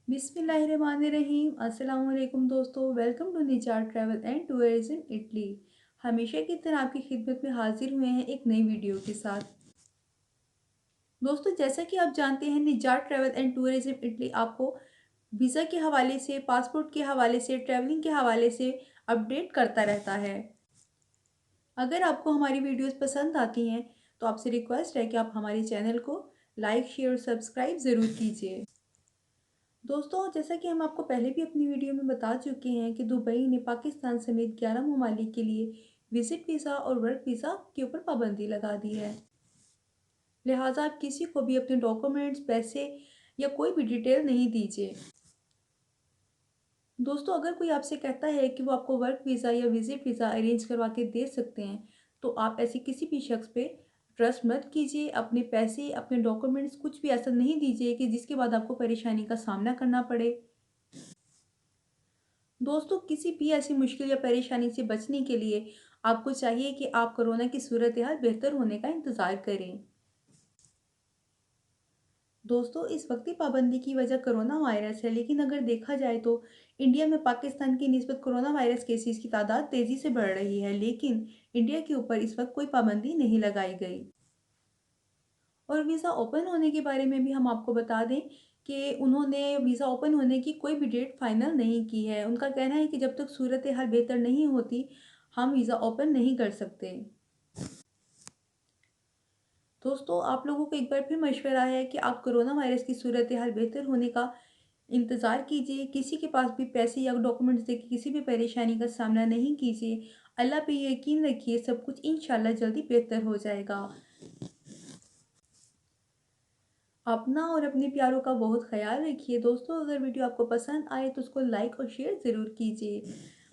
बिस्मिल्लाहिर्रहमानिर्रहीम। अस्सलाम वालेकुम दोस्तों, वेलकम टू निजात ट्रैवल एंड टूरिज्म इटली। हमेशा की तरह आपकी खिदमत में हाजिर हुए हैं एक नई वीडियो के साथ। दोस्तों, जैसा कि आप जानते हैं, निजात ट्रैवल एंड टूरिज्म इटली आपको वीज़ा के हवाले से, पासपोर्ट के हवाले से, ट्रैवलिंग के हवाले से अपडेट करता रहता है। अगर आपको हमारी वीडियोस पसंद आती हैं तो आपसे रिक्वेस्ट है कि आप हमारे चैनल को लाइक, शेयर और सब्सक्राइब ज़रूर कीजिए। दोस्तों, जैसा कि हम आपको पहले भी अपनी वीडियो में बता चुके हैं कि दुबई ने पाकिस्तान समेत 11 ममालिक के लिए विजिट वीज़ा और वर्क वीज़ा के ऊपर पाबंदी लगा दी है। लिहाजा आप किसी को भी अपने डॉक्यूमेंट्स, पैसे या कोई भी डिटेल नहीं दीजिए। दोस्तों, अगर कोई आपसे कहता है कि वो आपको वर्क वीज़ा या विजिट वीज़ा अरेंज करवा के दे सकते हैं, तो आप ऐसे किसी भी शख्स पे ट्रस्ट मत कीजिए। अपने पैसे, अपने डॉक्यूमेंट्स कुछ भी ऐसा नहीं दीजिए कि जिसके बाद आपको परेशानी का सामना करना पड़े। दोस्तों, किसी भी ऐसी मुश्किल या परेशानी से बचने के लिए आपको चाहिए कि आप कोरोना की सूरत हाल बेहतर होने का इंतज़ार करें। दोस्तों, इस वक्ती पाबंदी की वजह कोरोना वायरस है, लेकिन अगर देखा जाए तो इंडिया में पाकिस्तान की निस्बत कोरोना वायरस केसेस की तादाद तेज़ी से बढ़ रही है, लेकिन इंडिया के ऊपर इस वक्त कोई पाबंदी नहीं लगाई गई। और वीज़ा ओपन होने के बारे में भी हम आपको बता दें कि उन्होंने वीज़ा ओपन होने की कोई भी डेट फाइनल नहीं की है। उनका कहना है कि जब तक सूरत हाल बेहतर नहीं होती, हम वीज़ा ओपन नहीं कर सकते। दोस्तों, आप लोगों को एक बार फिर मशवरा है कि आप कोरोना वायरस की सूरत हाल बेहतर होने का इंतज़ार कीजिए। किसी के पास भी पैसे या डॉक्यूमेंट्स देके किसी भी परेशानी का सामना नहीं कीजिए। अल्लाह पे यकीन रखिए, सब कुछ इंशाल्लाह जल्दी बेहतर हो जाएगा। अपना और अपने प्यारों का बहुत ख्याल रखिए। दोस्तों, अगर वीडियो आपको पसंद आए तो उसको लाइक और शेयर ज़रूर कीजिए।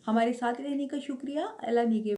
हमारे साथ रहने का शुक्रिया। अल्लाह निगहबान।